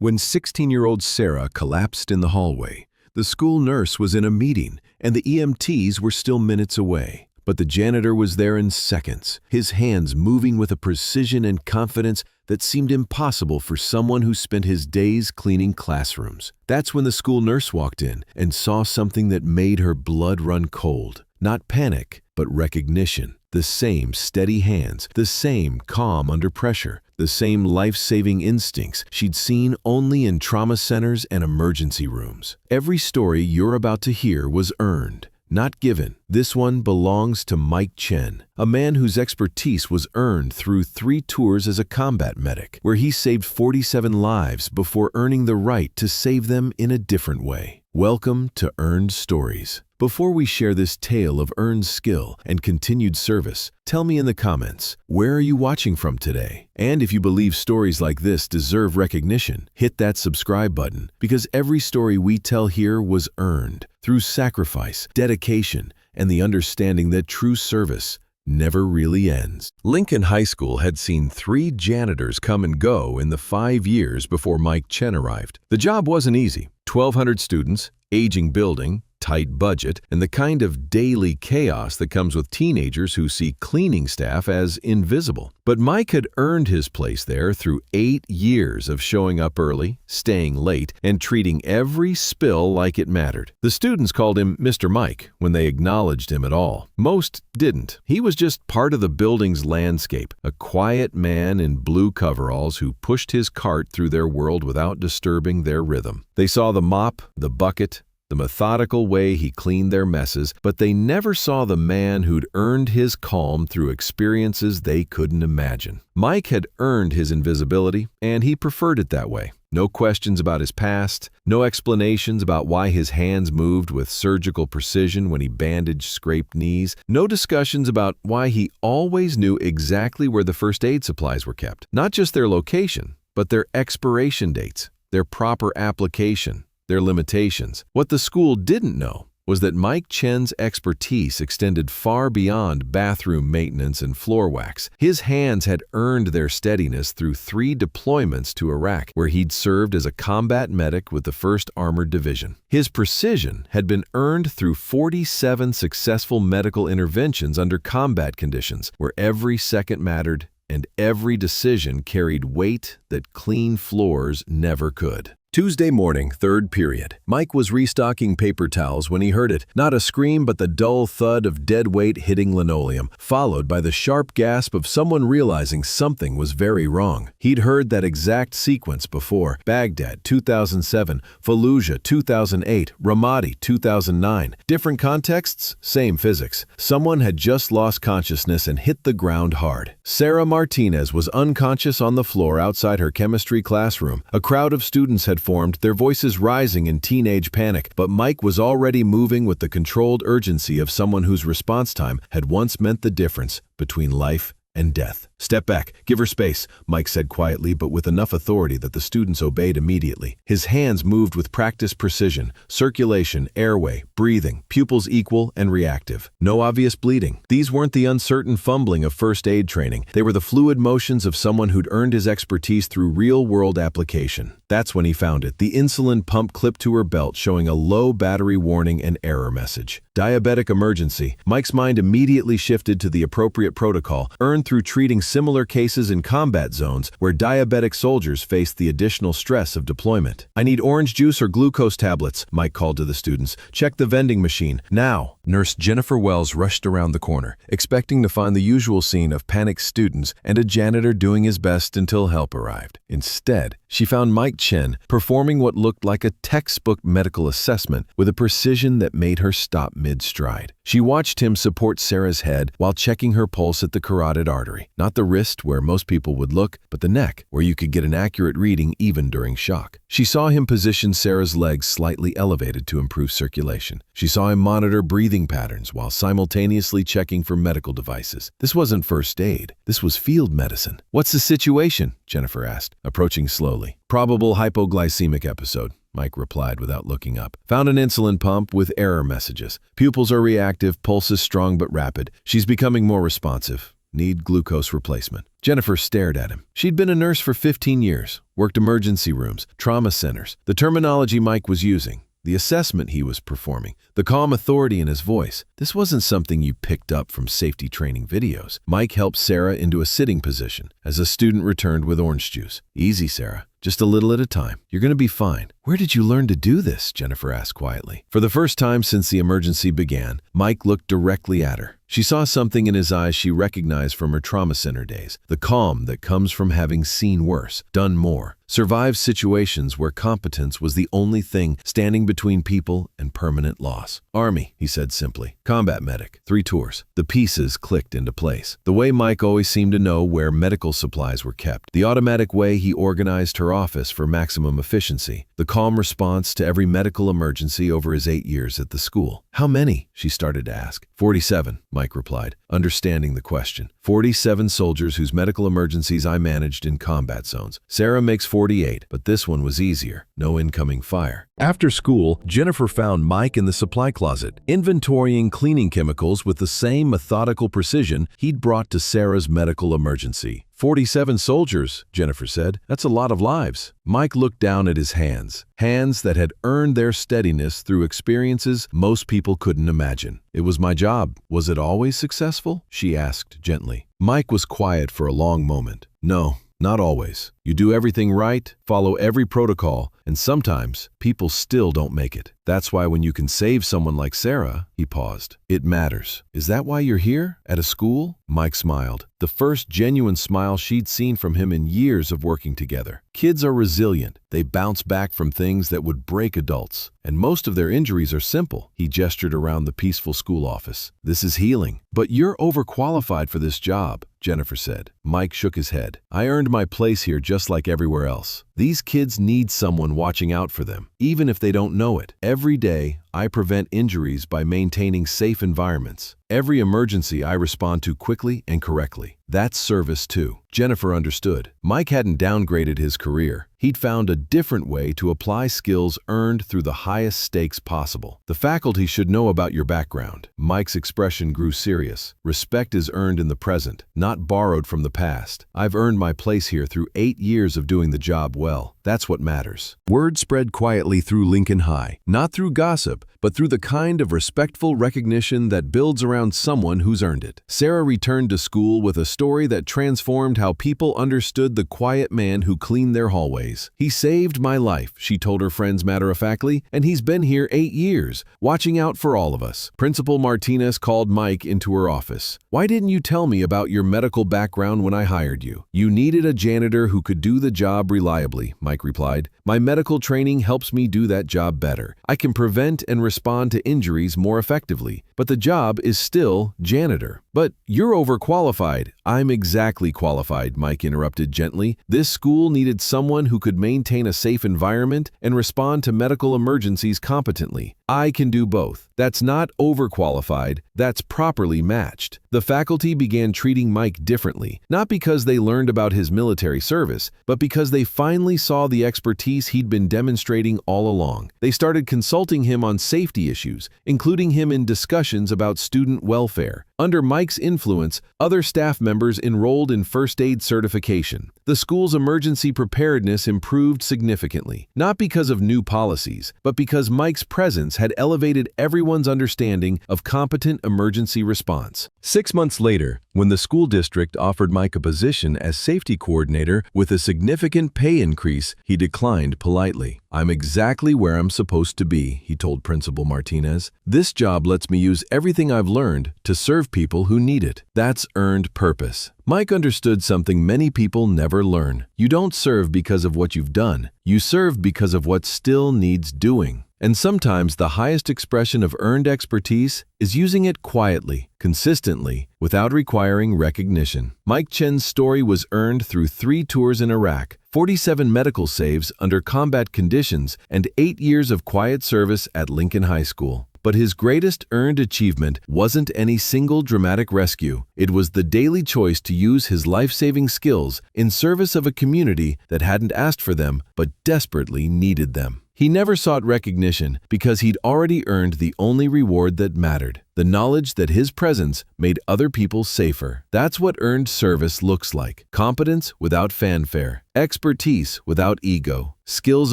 When 16-year-old Sarah collapsed in the hallway, the school nurse was in a meeting and the EMTs were still minutes away. But the janitor was there in seconds, his hands moving with a precision and confidence that seemed impossible for someone who spent his days cleaning classrooms. That's when the school nurse walked in and saw something that made her blood run cold. Not panic, but recognition. The same steady hands, the same calm under pressure, the same life-saving instincts she'd seen only in trauma centers and emergency rooms. Every story you're about to hear was earned, not given. This one belongs to Mike Chen, a man whose expertise was earned through 3 tours as a combat medic, where he saved 47 lives before earning the right to save them in a different way. Welcome to Earned Stories. Before we share this tale of earned skill and continued service, tell me in the comments, where are you watching from today? And if you believe stories like this deserve recognition, hit that subscribe button, because every story we tell here was earned through sacrifice, dedication, and the understanding that true service never really ends. Lincoln High School had seen 3 janitors come and go in the 5 years before Mike Chen arrived. The job wasn't easy. 1,200 students, aging building, tight budget, and the kind of daily chaos that comes with teenagers who see cleaning staff as invisible. But Mike had earned his place there through 8 years of showing up early, staying late, and treating every spill like it mattered. The students called him Mr. Mike when they acknowledged him at all. Most didn't. He was just part of the building's landscape, a quiet man in blue coveralls who pushed his cart through their world without disturbing their rhythm. They saw the mop, the bucket, the methodical way he cleaned their messes, but they never saw the man who'd earned his calm through experiences they couldn't imagine. Mike had earned his invisibility, and he preferred it that way. No questions about his past, no explanations about why his hands moved with surgical precision when he bandaged scraped knees, no discussions about why he always knew exactly where the first aid supplies were kept. Not just their location, but their expiration dates, their proper application, their limitations. What the school didn't know was that Mike Chen's expertise extended far beyond bathroom maintenance and floor wax. His hands had earned their steadiness through 3 deployments to Iraq, where he'd served as a combat medic with the 1st Armored Division. His precision had been earned through 47 successful medical interventions under combat conditions, where every second mattered and every decision carried weight that clean floors never could. Tuesday morning, 3rd period. Mike was restocking paper towels when he heard it. Not a scream, but the dull thud of dead weight hitting linoleum, followed by the sharp gasp of someone realizing something was very wrong. He'd heard that exact sequence before. Baghdad, 2007, Fallujah, 2008, Ramadi, 2009. Different contexts, same physics. Someone had just lost consciousness and hit the ground hard. Sarah Martinez was unconscious on the floor outside her chemistry classroom. A crowd of students had formed, their voices rising in teenage panic, but Mike was already moving with the controlled urgency of someone whose response time had once meant the difference between life and death. "Step back, give her space," Mike said quietly, but with enough authority that the students obeyed immediately. His hands moved with practiced precision, circulation, airway, breathing, pupils equal and reactive. No obvious bleeding. These weren't the uncertain fumbling of first aid training. They were the fluid motions of someone who'd earned his expertise through real-world application. That's when he found it, the insulin pump clipped to her belt showing a low battery warning and error message. Diabetic emergency. Mike's mind immediately shifted to the appropriate protocol, earned through treating similar cases in combat zones where diabetic soldiers faced the additional stress of deployment. "I need orange juice or glucose tablets," Mike called to the students. "Check the vending machine, now." Nurse Jennifer Wells rushed around the corner, expecting to find the usual scene of panicked students and a janitor doing his best until help arrived. Instead, she found Mike Chen performing what looked like a textbook medical assessment with a precision that made her stop mid-stride. She watched him support Sarah's head while checking her pulse at the carotid artery. Not the wrist, where most people would look, but the neck, where you could get an accurate reading even during shock. She saw him position Sarah's legs slightly elevated to improve circulation. She saw him monitor breathing patterns while simultaneously checking for medical devices. This wasn't first aid. This was field medicine. "What's the situation?" Jennifer asked, approaching slowly. "Probable hypoglycemic episode," Mike replied without looking up. "Found an insulin pump with error messages. Pupils are reactive, pulse is strong but rapid. She's becoming more responsive. Need glucose replacement. Jennifer stared at him. She'd been a nurse for 15 years, worked emergency rooms, trauma centers. The terminology Mike was using, the assessment he was performing, the calm authority in his voice. This wasn't something you picked up from safety training videos. Mike helped Sarah into a sitting position as a student returned with orange juice. Easy, Sarah. Just a little at a time. You're going to be fine. Where did you learn to do this? Jennifer asked quietly. For the first time since the emergency began, Mike looked directly at her. She saw something in his eyes she recognized from her trauma center days, the calm that comes from having seen worse, done more, survived situations where competence was the only thing standing between people and permanent loss. Army, he said simply. Combat medic. 3 tours. The pieces clicked into place. The way Mike always seemed to know where medical supplies were kept. The automatic way he organized her office for maximum efficiency. The calm response to every medical emergency over his 8 years at the school. How many? She started to ask. 47, Mike replied, understanding the question. 47 soldiers whose medical emergencies I managed in combat zones. Sarah makes 48, but this one was easier. No incoming fire. After school, Jennifer found Mike in the supply closet, inventorying cleaning chemicals with the same methodical precision he'd brought to Sarah's medical emergency. 47 soldiers, Jennifer said. That's a lot of lives. Mike looked down at his hands that had earned their steadiness through experiences most people couldn't imagine. It was my job. Was it always successful? She asked gently. Mike was quiet for a long moment. No, not always. You do everything right, follow every protocol, and sometimes people still don't make it. That's why when you can save someone like Sarah, he paused. It matters. Is that why you're here? At a school? Mike smiled. The first genuine smile she'd seen from him in years of working together. Kids are resilient. They bounce back from things that would break adults. And most of their injuries are simple. He gestured around the peaceful school office. This is healing. But you're overqualified for this job, Jennifer said. Mike shook his head. I earned my place here just like everywhere else. These kids need someone watching out for them, even if they don't know it. Every day, I prevent injuries by maintaining safe environments. Every emergency I respond to quickly and correctly. That's service too. Jennifer understood. Mike hadn't downgraded his career. He'd found a different way to apply skills earned through the highest stakes possible. The faculty should know about your background. Mike's expression grew serious. Respect is earned in the present, not borrowed from the past. I've earned my place here through 8 years of doing the job well. That's what matters. Word spread quietly through Lincoln High, not through gossip, but through the kind of respectful recognition that builds around someone who's earned it. Sarah returned to school with a story that transformed how people understood the quiet man who cleaned their hallways. He saved my life, she told her friends matter-of-factly, and he's been here 8 years, watching out for all of us. Principal Martinez called Mike into her office. Why didn't you tell me about your medical background when I hired you? You needed a janitor who could do the job reliably, Mike replied. My medical training helps me do that job better. I can prevent and respond to injuries more effectively, but the job is still janitor. But you're overqualified. I'm exactly qualified, Mike interrupted gently. This school needed someone who could maintain a safe environment and respond to medical emergencies competently. I can do both. That's not overqualified, that's properly matched. The faculty began treating Mike differently, not because they learned about his military service, but because they finally saw the expertise he'd been demonstrating all along. They started consulting him on safety issues, including him in discussions about student welfare. Under Mike's influence, other staff members enrolled in first aid certification. The school's emergency preparedness improved significantly, not because of new policies, but because Mike's presence had elevated everyone's understanding of competent emergency response. 6 months later, when the school district offered Mike a position as safety coordinator with a significant pay increase, he declined politely. I'm exactly where I'm supposed to be, he told Principal Martinez. This job lets me use everything I've learned to serve people who need it. That's earned purpose. Mike understood something many people never learn. You don't serve because of what you've done. You serve because of what still needs doing. And sometimes the highest expression of earned expertise is using it quietly, consistently, without requiring recognition. Mike Chen's story was earned through 3 tours in Iraq, 47 medical saves under combat conditions, and 8 years of quiet service at Lincoln High School. But his greatest earned achievement wasn't any single dramatic rescue. It was the daily choice to use his life-saving skills in service of a community that hadn't asked for them but desperately needed them. He never sought recognition because he'd already earned the only reward that mattered: the knowledge that his presence made other people safer. That's what earned service looks like. Competence without fanfare, expertise without ego, skills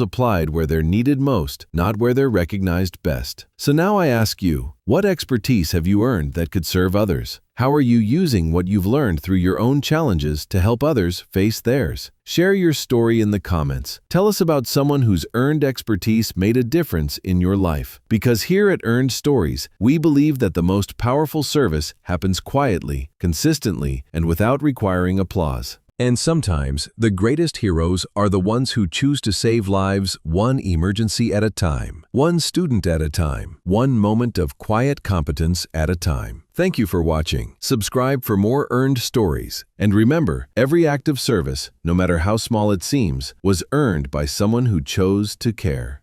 applied where they're needed most, not where they're recognized best. So now I ask you, what expertise have you earned that could serve others? How are you using what you've learned through your own challenges to help others face theirs? Share your story in the comments. Tell us about someone whose earned expertise made a difference in your life. Because here at Earned Stories, we believe that the most powerful service happens quietly, consistently, and without requiring applause. And sometimes, the greatest heroes are the ones who choose to save lives one emergency at a time, one student at a time, one moment of quiet competence at a time. Thank you for watching. Subscribe for more earned stories. And remember, every act of service, no matter how small it seems, was earned by someone who chose to care.